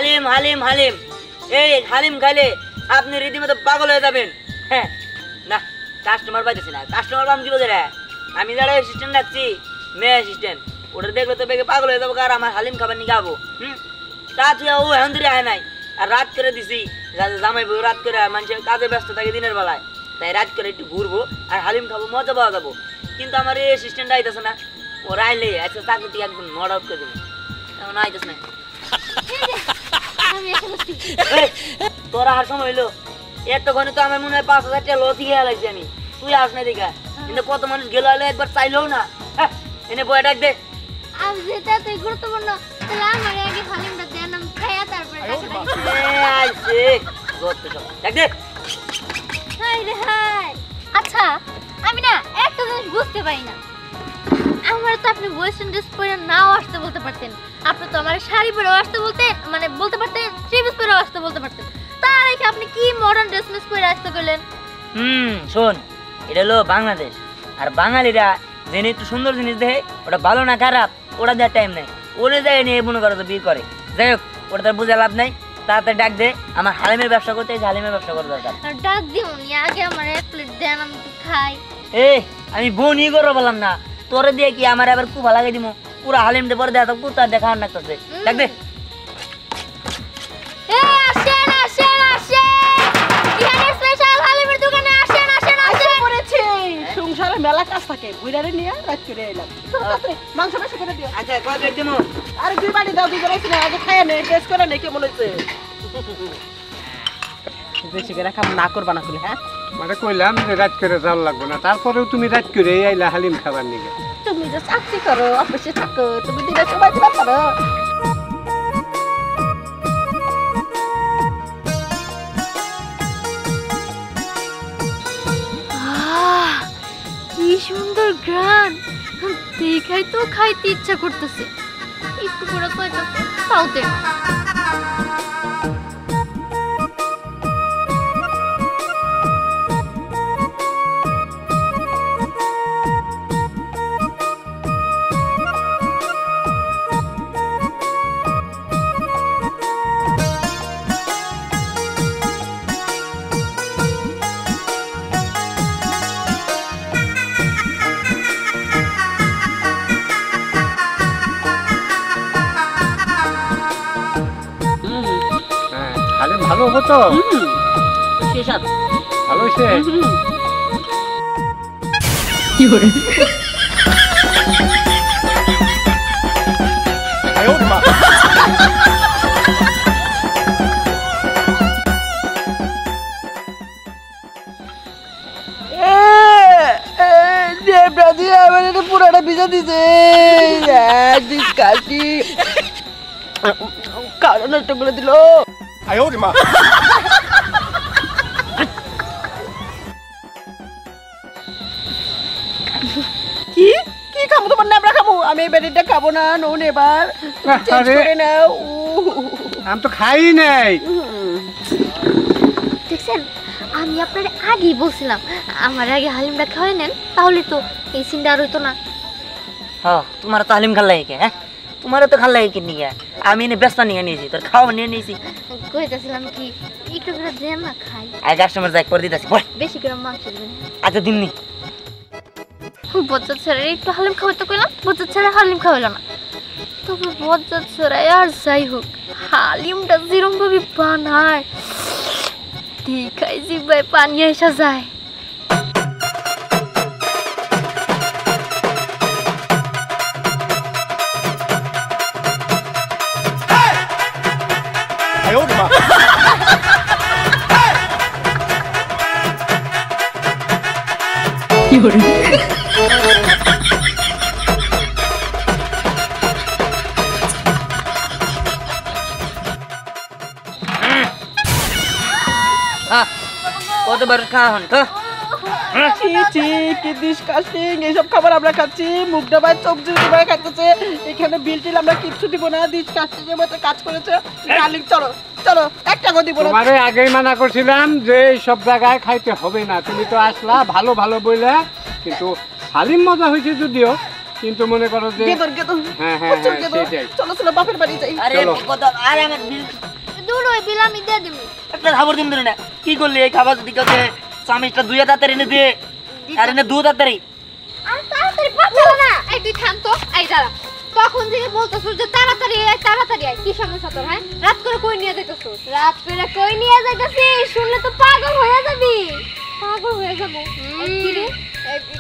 হালিম হালিম হালিম, এই হালিম খাইলে আপনি রীতিমতো পাগল হয়ে যাবেন। হ্যাঁ না, কাস্টমার পাইতেছি না। কাস্টমার পাম কি বোঝে রে? আমি যারা অ্যাসিস্ট্যান্ট রাখছি, মেয়ে অ্যাসিস্ট্যান্ট, ওটা দেখলে তো বেগে পাগল হয়ে যাবো। আর আমার হালিম খাবার নিয়ে গাবো। তা তুই ও এখন ধরে আয় নাই। আর রাত করে দিছি, জামাই বউ রাত করে মানুষের কাজে ব্যস্ত থাকে দিনের বেলায়, তাই রাত করে একটু ঘুরবো আর হালিম খাবো, মজা পাওয়া যাবো। কিন্তু আমার এই অ্যাসিস্ট্যান্ট আইতেছে না। ও রাইলে আচ্ছা চাকরি থেকে একদম নট আউট করে দেবো। এখন আইতেছে না। তোরা আর সময় হইলো এতক্ষণে তো আমার মনে হয় 5,000 টাকা লতি খেয়ে লাগছি আমি। তুই আস না দেখা, কিন্তু কত মানুষ গেল হলে একবার চাইলেও না। এনে বই ডাক দে। আমি যেটা তুই গুরুত্বপূর্ণ, তাহলে আমার আগে হালিমটা দেন, আমি খাইয়া তারপরে আইছে গত সব ডাক দে। হাই রে হাই। আচ্ছা আমি না একটা জিনিস বুঝতে পারি না, আমার তো আপনি ওয়েস্টার্ন ড্রেস পরে নাও আসতে বলতে পারতেন, আপনি তো আমার শাড়ি পরেও আসতে বলতেন, মানে বলতে পারতেন থ্রি পিস পরেও আসতে বলতে পারতেন, তার আগে আপনি কি মডার্ন ড্রেস মিস পরে আসতে গেলেন? শোন, এটা হলো বাংলাদেশ, আর বাঙালিরা যেন একটু সুন্দর জিনিস দেখে ওটা ভালো না খারাপ ওটা দেওয়ার টাইম নেই, ওরে যায় নিয়ে মনে করো তো বিয়ে করে। যাই হোক, ওটা তার বোঝা লাভ নাই। তাড়াতাড়ি ডাক দে, আমার হালিমের ব্যবসা করতে, হালিমের ব্যবসা করা দরকার। ডাক দিউনি, আগে আমার এক প্লেট দেন, আমি তো খাই। আমি বনি করো বললাম না, তোরে দিয়ে কি আমার আবার খুব ভালো লাগে দিব? পুরো হালিম দে পরে দেখা কুত্তা দেখা না করতে। ডাক দে। আসেন আসেন আসেন, এখানে স্পেশাল হালিমের দোকানে আসেন আসেন আসেন। পড়েছে সংসারে মেলা কাজ থাকে, বুইড়ারে নিয়ে রাত করে এলাম। মাংস বেশি করে দিও। আচ্ছা কয় প্লেট দিমু? আরে দুই বাড়ি দাও, দুই বাড়ি না, আগে খায় নে, টেস্ট করে নে কেমন হইছে। বেশি করে খাম না করবা না, হ্যাঁ মানে কইলাম যে রাত করে যাওয়া লাগবে না, তারপরেও তুমি রাত করে আইলা হালিম খাবার নিয়ে। তুমি যে চাকরি করো, অফিসে থাকো, তুমি দিনে সময় দিতে পারো। কি সুন্দর গ্রান, দেখাই তো খাইতে ইচ্ছা করতেছে। একটু করে কয়টা পাউতে ভালো হবো তো? ভালো হয়েছে। কি করে পুরাটা ভিজা দিছে, কারণ নষ্ট করে দিল। কি কি খাবো তোমার নামরা খাবো? আমি এবার এটা খাবো না, নুন এবার চেঞ্জ করে নাও। আমি তো খাই নাই। দেখছেন, আমি আপনার আগেই বলছিলাম আমার আগে হালিমটা খাওয়াই নেন, তাহলে তো এই সিনটা আর হইতো না। হ্যাঁ, তোমার তো হালিম খাল লাগে কে? হ্যাঁ, তোমারও তো খাল লাগে কি নিয়ে? আমি এনে ব্যস্ত নিয়ে নিয়েছি, তোর খাওয়া নিয়ে নিয়েছি। কইতাছিলাম কি একটু করে দেন না, খাই। আই কাস্টমার যাই করে দিতেছি। বেশি করে মাংস দেবেন। আচ্ছা দিমনি। বজ্জাত ছাড়া একটু হালিম খাওয়াইতে কইলাম, বজ্জাত ছাড়া হালিম খাওয়াইল না। তবে বজ্জাত ছাড়া আর যাই হোক, হালিমটা যেরকম ভাবে বানায় দেখাই জিভায় পানি এসে যায়। কি করে কতবার খাওয়া হন তো? এইসব খাবার আমরা খাচ্ছি, মুখ ডাবায় সবজি ডাবায় খাচ্ছে, এখানে বিল টিল আমরা কিচ্ছু দিব না। ডিসকাস্টিং এর মতো কাজ করেছে। ডার্লিং চলো চলো, একটা টাকা দিব না। তোমারে আগেই মানা করছিলাম যে এই সব জায়গায় খাইতে হবে না, তুমি তো আসলা ভালো ভালো বইলা। কিন্তু হালিম মজা হয়েছে যদিও, কিন্তু মনে করো যে গেদর গেদর, হ্যাঁ হ্যাঁ হ্যাঁ সেটাই। চলো চলো বাপের বাড়ি যাই। আরে কত, আরে আমার বিল দূর ওই বিল আমি দিয়ে দিব। একটা খাবার দিন ধরে না কি করলি এই খাবার যদি কাছে চামিচটা দুই তাড়াতাড়ি এনে দিয়ে আর এনে দু তাড়াতাড়ি আর তাড়াতাড়ি পাঠালো না। এই তুই থাম তো, এই দাঁড়া। তখন থেকে বলতেছিস যে তাড়াতাড়ি আয় তাড়াতাড়ি আয়, কি সমস্যা তোর? হ্যাঁ, রাত করে কই নিয়ে যাইতেছিস? রাত করে কই নিয়ে যাইতেছিস? শুনলে তো পাগল হয়ে যাবি। পাগল হয়ে যাবো? কি রে,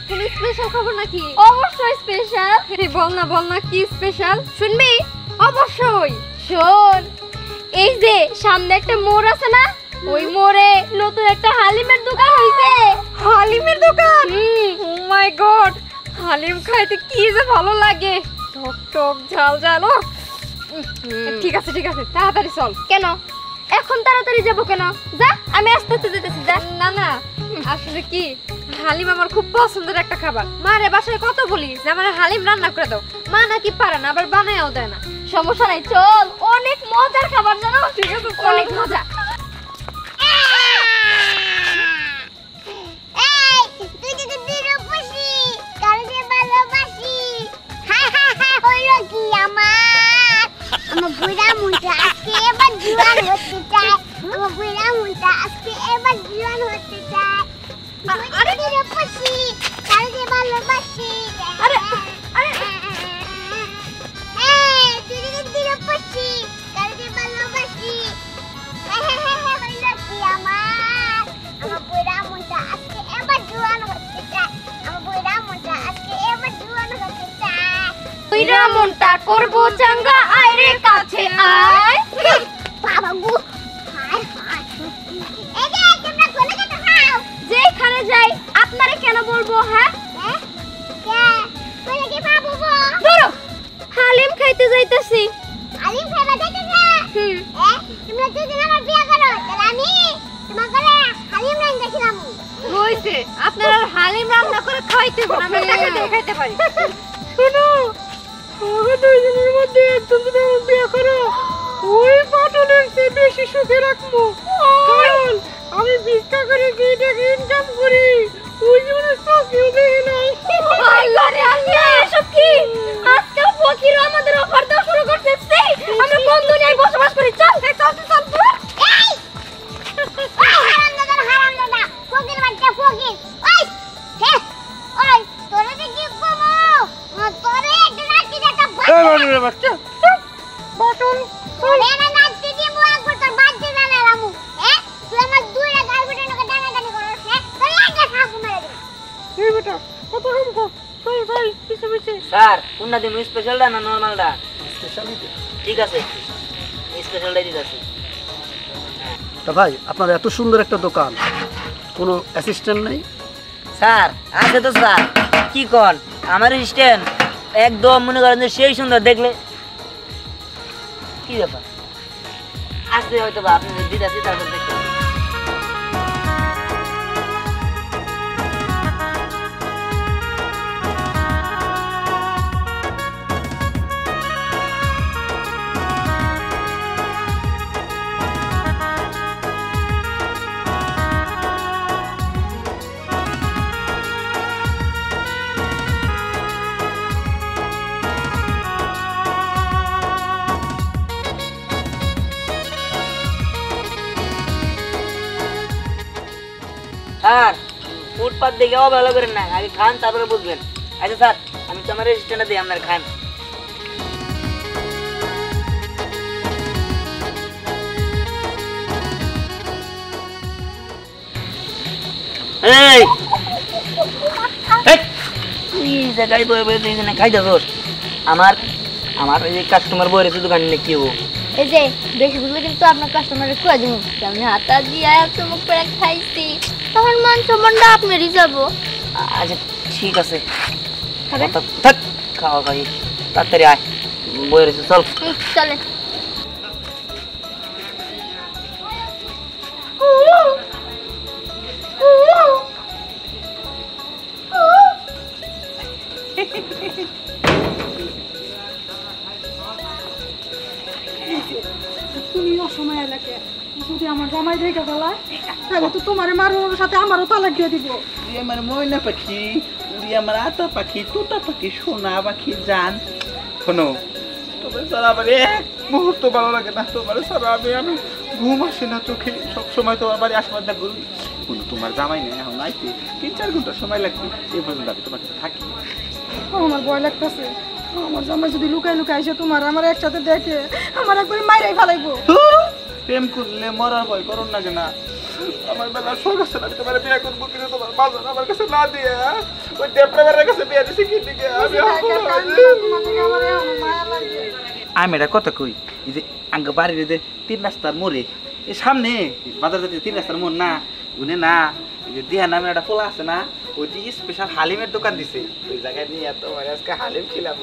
কোন স্পেশাল খবর নাকি? অবশ্যই স্পেশাল। বল না কি স্পেশাল? শুনবি? অবশ্যই শোন। এই যে সামনে একটা মোড় আছে না, ওই মোড়ে নতুন একটা হালিমের দোকান হইছে। হালিমের দোকান? ও মাই গড, হালিম খাইতে কি যে ভালো লাগে, টক টক ঝাল ঝাল। ঠিক আছে তাড়াতাড়ি চল। কেন এখন তাড়াতাড়ি যাব কেন? যা, আমি আস্তে আস্তে যেতেছি। যা। না আসলে কি, হালিম আমার খুব পছন্দের একটা খাবার। মারে বাসায় কত বলি যে আমার হালিম রান্না করে দাও, মা নাকি পারে না, আবার বানায়ও দেয় না। সমস্যা নাই, চল, অনেক মজার খাবার জানো। ঠিক আছে, অনেক মজা। মনটা করবো চাঙ্গা, আয় রে কাছে আয়। বাবা গো, হায় হায়, এই যে তোমরা কোনে যেতে চাও? যেখানে যাই আপনারে কেন বলবো? হ্যাঁ কে কোনে কি বাবু গো? ধরো, হালিম খাইতে যাইতাছি। হালিম খাইবা যাইতাছ? তোমরা দুজন আমার বিয়া করো, তাহলে আমি তোমার ঘরে হালিম রান্না দেখিলাম। হইছে, আপনারা হালিম রান্না করে খাইতে পারেন, আমরা টাকা দিয়ে খাইতে পারি। শুনো, ওই দুইজনের মধ্যে একজন যদি আমার বিয়ে করো, ওই পাটলের চেয়ে বেশি সুখে রাখবো। কারণ আমি ভিক্ষা করে গিয়ে টাকা ইনকাম করি, ওই জীবনে চোখেও দেখি নাই। আল্লাহ রে আল্লাহ, এসব কি? আজকাল ফকির আমাদের অফার দেওয়া শুরু করছে। আমরা কোন দুনিয়ায় বসবাস করি? চল চল চল। হারামজাদা ফকির বাচ্চা ফকির। ওই তোরা যে কি কমো, তোরে একটা নাতি দেখা বাচ্চা বাটন ওরে না নাতি দিব একবার তোর বাচ্চা জানা রামু। তুই আমার দুইটা গার্লফ্রেন্ডের লোকে টানাটানি করছ, তোর একটা খাবো মেরে দিই। এই বেটা কত রকম ভাই পিছে স্যার কোনটা দিমু, স্পেশালটা না নরমালটা? স্পেশালই। ঠিক আছে, স্পেশালটাই দিতেছি। তা ভাই, আপনার এত সুন্দর একটা দোকান, কোনো অ্যাসিস্ট্যান্ট নেই? স্যার আছে তো স্যার, কি কন, আমার স্ট্যান্ড একদম মনে করেন যে সেই সুন্দর, দেখলে কি ব্যাপার আছে হয়তো বা আপনি দিতেছি, তারপর দেখতে স্যার ফুটপাত দেখে অবহেলা করেন না, আগে খান তারপরে বুঝবেন। আচ্ছা স্যার, আমি তো আমার রেজিস্ট্রেশনটা দিই, আপনার খান। এই জায়গায় বয়ে বয়ে দুইজনে খাইতেছ। আমার ওই যে কাস্টমার বয়ে রয়েছে দোকানে, কি হবো? এই যে বেশি বুঝলে কিন্তু আপনার কাস্টমারের খুঁজে দিব। আমি হাতা দিয়ে চুমুক করে খাইছি, তখন মান সম্মানটা আপনারই যাবো। আচ্ছা ঠিক আছে, থাক খাওয়া খাই, তাড়াতাড়ি আয়, বয়ে রয়েছে, চল। চলে। তুমি অসময় এলাকে যদি আমার জামাই দেখে ফেলায়, তাহলে তো তোমার মারুর সাথে আমারও তালাক দিয়ে দিব। আমার ময়না পাখি, উড়ি আমার আতা পাখি, তোতা পাখি, সোনা পাখি, জান। শোনো, তবে স্যার আমার এক মুহূর্ত ভালো লাগে না, তোমার স্যার আমি ঘুম আসে না চোখে, সবসময় তোমার বাড়ি আসবার দা করি। কোনো তোমার জামাই নেই এখন আইতে 3-4 ঘন্টা সময় লাগবে, এই পর্যন্ত আমি তোমার কাছে থাকি। আমার ভয় লাগতেছে, আমার জামাই যদি লুকাই লুকাই এসে তোমার আমার একসাথে দেখে আমার একবারে মাইরাই ফেলাইবো। প্রেম করলে মরার ভয় করুন না কেনা, আমার বেলা শখ আছে না, আমি তোমার বিয়ে করবো কিন্তু তোমার বাজার আমার কাছে না দিয়ে ওই ডেপ্রাইভারের কাছে বিয়ে দিছি কি দিকে আমি এটা কথা কই, এই যে আঙ্গ বাড়ির যে 3 রাস্তার মোড়ে এই সামনে বাজার যাতে 3 রাস্তার মোড় না উনি না, এই যে দিহা নামে একটা পোলা আছে না, ওই যে স্পেশাল হালিমের দোকান দিছে, ওই জায়গায় নিয়ে তোমার আজকে হালিম খিলাম।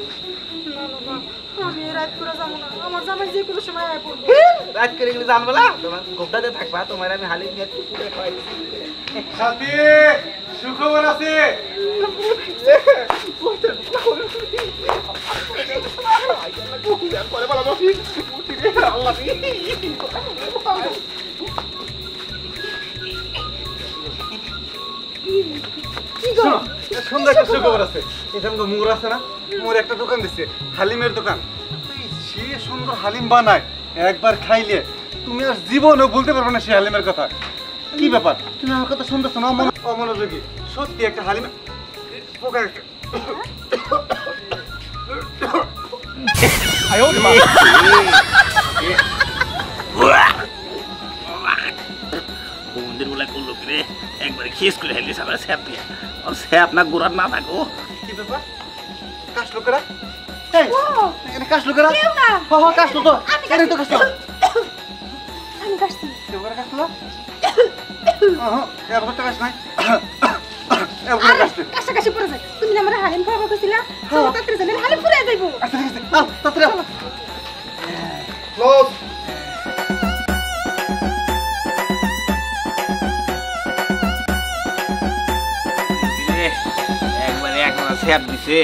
আমি রাত করে যাবো না, আমার জামাই যে কোনো সময় আয় পড়বো। রাত করে গেলে জানবো না, তোমার গোপটাতে থাকবা, তোমার আমি হালিম নিয়ে একটু পুরে খাওয়াই দিচ্ছি। সাথী সুখবর আছে। সুন্দর একটা সুখবর আছে। এখানে তো মোর আছে না, মোর একটা দোকান দিচ্ছে হালিমের দোকান, সে সুন্দর হালিম বানায়, একবার খাইলে তুমি আর জীবনেও বলতে পারবে না সে হালিমের কথা। কি ব্যাপার তুমি আমার কথা শুনতেছো না? অমনোযোগী সত্যি একটা হালিম পোকা একটা। বন্ধুর বলে করলো রে একবারে শেষ করে হেলি সামনে স্যাপ দিয়ে আর স্যাপ না গোড়ার না থাকো। কি ব্যাপার কাশ লোকেরা? এই এখানে কাশ লোকেরা? হ্যাঁ হ্যাঁ কাশ তো, এখানে তো কাশ। আমি কাটছি। কেউ করে কাশ না? হ্যাঁ এবার তো কাশ নাই। এবার কাশ নেই। কাছাকাছি পড়ে যায়, তুমি না আমার হালিম খাওয়াবো কইছিলা, চলো তাড়াতাড়ি যাবেন, হালিম পুড়ে যাইবো। আচ্ছা ঠিক আছে, আও তাড়াতাড়ি আও। ক্লোজ। একবারে একবার স্যাপ দিছে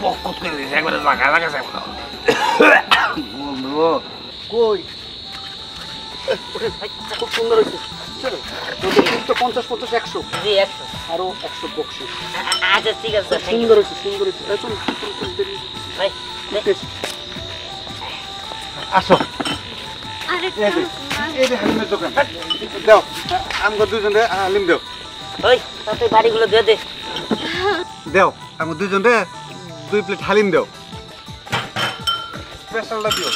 পকত করে দিছে, একবারে লাগা লাগা স্যাপ দাও বন্ধু। কই খুব সুন্দর হয়েছে। চলো 50-50 100 জি 100। আরো 100 বকশিশ। আচ্ছা ঠিক আছে স্যার, থ্যাংক ইউ সুন্দর হয়েছে সুন্দর হয়েছে। চলো ভাই। আসো আরেকটা এই যে হালিমের দোকান দাও, আমাকে দুজন হালিম দাও। ওই তাতে বাড়িগুলো দিয়ে দে। দাও আমাকে দুজন 2 প্লেট হালিম দাও, স্পেশালটা দিও।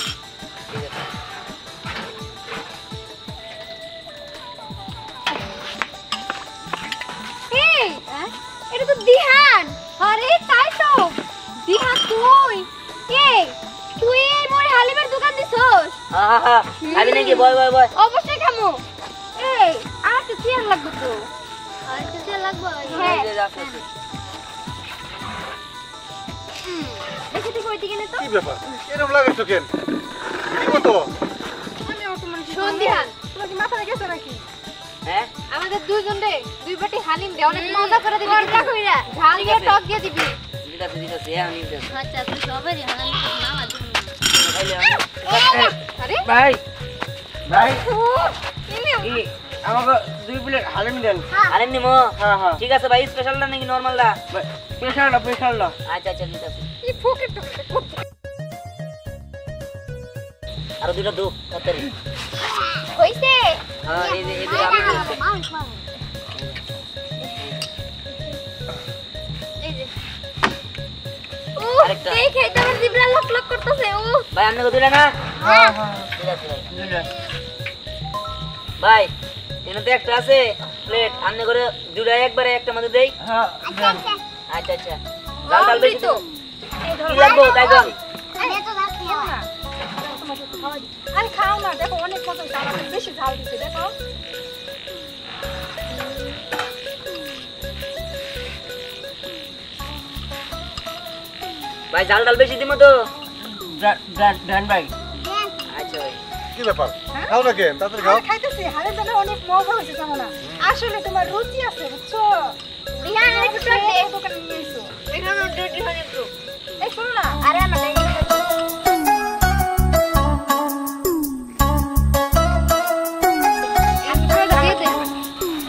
এই এটা তো দিহান। আরে তাই তো দিহান, তুই এই মোরে হালিমের দোকান দিছস? আহা আমি নাকি বয় বয় বয়। অবশ্যই খামো। এই আর তো চেয়ার লাগবে তো। আর তো চেয়ার লাগবে। হ্যাঁ এই যে আছে। দেখি তুই কই দিকে নে তো। কি ব্যাপার এরকম লাগাইছো কেন? কি কত শোন দিহান, তোমার কি মাথায় গেছে নাকি? হ্যাঁ আমাদের দুইজন রে 2 বাটি হালিম দে, অনেক মজা করে দিবি। করটা কইরা ঝাল দিয়ে টক দিয়ে দিবি। দিতাছি দিতাছি এখন দিতাছি। আচ্ছা তুই সবারই হালিম না মাঝে। খাইলে আরে ভাই ভাই ইনি কি আমাকে 2 প্লেট হালিম দেন। হালিম নিমো? হ্যাঁ হ্যাঁ ঠিক আছে ভাই, স্পেশালটা নাকি নরমালটা? স্পেশালটা। আচ্ছা আচ্ছা দিতাছি। কি পকেট টক। আর দুটো দো তাড়াতাড়ি। হইছে? হ্যাঁ এই যে আমি দিচ্ছি। এই যে ও আরেকটা। এই খেতে আমার জিভটা লক লক করতেছে। ও ভাই আপনাকে দিলে না? হ্যাঁ ঠিক আছে ভাই দিলে। ভাই এখানে তো একটা আছে প্লেট, আপনি করে দুটো একবারে একটা মধ্যে দেই। আচ্ছা আচ্ছা আচ্ছা আচ্ছা ডাল ডাল বেশি তো তো এই ধর কি লাগবে তাই কোন? আরে তো দাও খাও না। তোমাকে একটু খাওয়াই দিই। আরে খাও না, দেখো অনেক মজা হয়েছে, আমার বেশি ঝাল দিচ্ছে, দেখো। ভাই ডাল ডাল বেশি দিমো তো? ডান ভাই। আচ্ছা ভাই কি ব্যাপার খাও না কেন? তাড়াতাড়ি খাও। আমি খাইতেছি, হালিম দানা অনেক মজা হয়েছে জামানা। আসলে তোমার রুচি আছে বুঝছো? দিহান একটু টক দে। দোকানে নিয়ে এসো। এখানে ডেটি হয়ে একটু। এই শোনো না, আরে আমার লাগে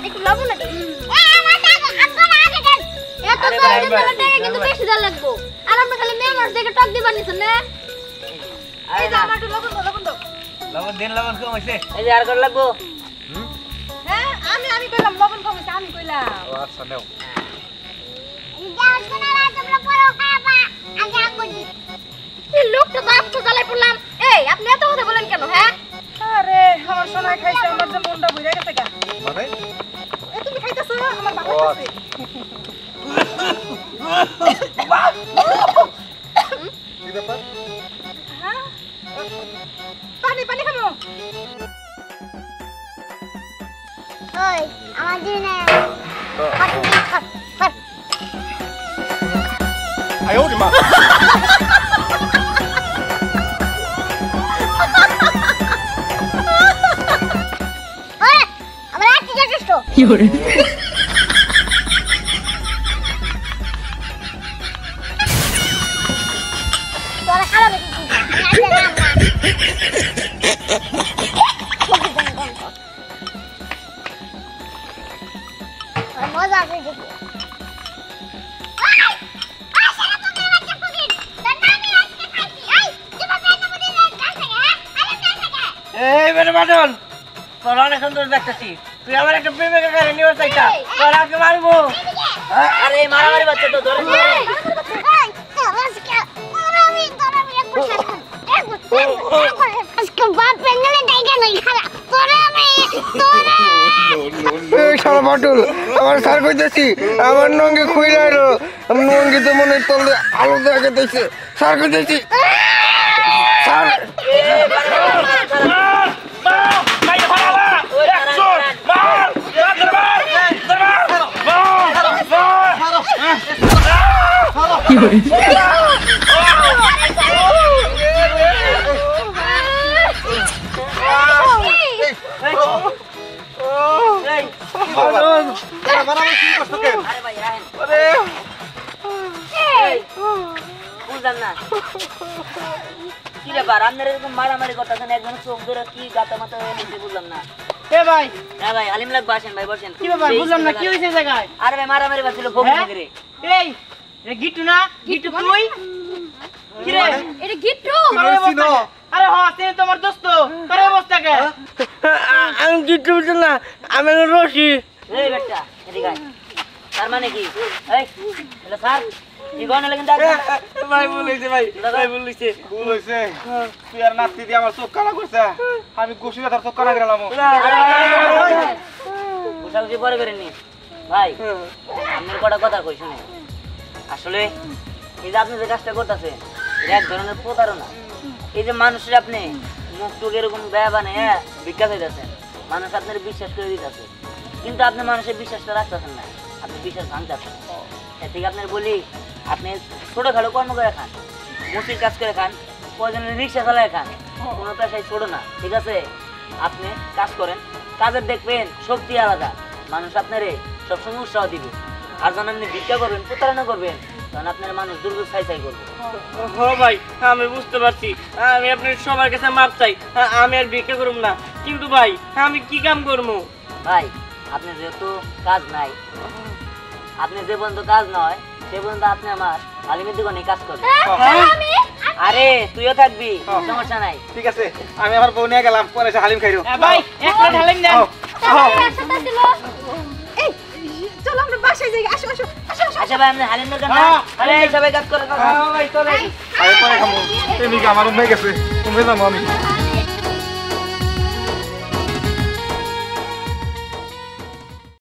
একটু লবণ নাকি? এত আরে তো ভাই, এই মেলা টাকা কিন্তু বেশি দাম লাগবো। আর আমরা খালি মেয়ে মানুষ দেখে টক দিবার নিছেন না? আরে এই যে না আমার একটু লবণ দাও, লবণ দাও। লবণ দিন লবণ কম হইছে এই যে আর করে লাগবো হ্যাঁ আমি কইলাম লবণ কমেছে আমি কইলাম ও আচ্ছা নাও এই লোকটা তো আপনি জ্বালাই পড়লাম। এই আপনি এত কথা বলেন কেন? হ্যাঁ আরে আমার সোনা খাইছে আমার যে মনটা বুইরা গেছে গা মানে এ তুমি খাইতেছো আমার বাবা ও খাইছে কি ব্যাপার হ্যাঁ পানি পানি খাবো ওই আমার দিনে আয়ো রে মা ওরে আমার একটু যথেষ্ট। তোরা খারাপ মজা আছে দেখি। এই বেটা বাটন তোর অনেক সুন্দর দেখতেছি তুই আমার একটা প্রেমিকা করে নিয়ে চাইতা তোর আজকে মারবো আরে মারামারি বাচ্চা তো ধরে সারা বাটুল আমার স্যার কইতেছি আমার নঙ্গে খুইলা এলো আমি নঙ্গি তো মনে তলে আলো দেখা দিয়েছে স্যার কইতেছি স্যার আরে ভাই রাহেন বুঝলাম না কি ব্যাপার আপনার এরকম মারামারি করতেছেন একজন চোখ ধরে কি গাতা মাথা হয়ে নিচ্ছে বুঝলাম না এ ভাই হ্যাঁ ভাই আলিম লাগবে আসেন ভাই বসেন কি ব্যাপার বুঝলাম না কি হইছে জায়গায় আরে ভাই মারামারি বাচ্ছিল ভোগ হ্যাঁ? করে এই এ গিট্টু না গিট্টু তুই কি রে এটা গিট্টু তোর অবস্থা কে? আরে হ্যাঁ সে তোমার দোস্ত তোর অবস্থা কে আমি কিচ্ছু বুঝছি না আমি রশি এই বেটা এদিকে আয়। তার মানে কি এই এটা স্যার কি গনে লাগেন দেখ ভাই বলেছে ভাই ভাই বলেছে ভুল হইছে তুই আর নাতি দিয়ে আমার চোখ কানা করছে আমি ঘুষি তার চোখ কানা গেলাম বুঝাবুঝি পরে করেননি ভাই আপনার কটা কথা কই শুনে আসলে এই যে আপনি যে কাজটা করতেছেন এটা এক ধরনের প্রতারণা এই যে মানুষের আপনি মুখ টুক এরকম ব্যয় বানিয়ে ভিক্ষা চাইতেছেন মানুষ আপনার বিশ্বাস করে দিতেছে কিন্তু আপনি মানুষের বিশ্বাসটা রাখতেছেন না আপনি বিশ্বাস ভাঙতেছেন এর থেকে আপনার বলি আপনি ছোটোখাটো কর্ম করে খান মুসির কাজ করে খান প্রয়োজনে রিক্সা চালায় খান কোনো পেশায় ছোটো না ঠিক আছে আপনি কাজ করেন কাজের দেখবেন শক্তি আলাদা মানুষ আপনারে সবসময় উৎসাহ দিবে আর যখন আপনি ভিক্ষা করবেন প্রতারণা করবেন তখন আপনার মানুষ দুর্যোগ ছাই করবে হ ভাই আমি বুঝতে পারছি আমি আপনার সবার কাছে মাপ চাই আমি আর ভিক্ষা করব না কিন্তু ভাই আমি কি কাম করবো ভাই আপনি যেহেতু কাজ নাই আপনি যে পর্যন্ত কাজ নয় সে পর্যন্ত আপনি আমার আলিমের দোকানে কাজ করবেন আমি আরে তুইও থাকবি সমস্যা নাই ঠিক আছে আমি আমার বউ নিয়ে গেলাম পরে এসে হালিম খাইরো ভাই একটা ঢালেন দেন একসাথে ছিল। এই চলো আমরা বাসায় যাই আসো আসো আসো আসো আচ্ছা ভাই আপনি হালিম দোকান না আরে সবাই কাজ করে ভাই চলে আরে পরে খামু এমনি আমার রুমে গেছে তুমি যাবো আমি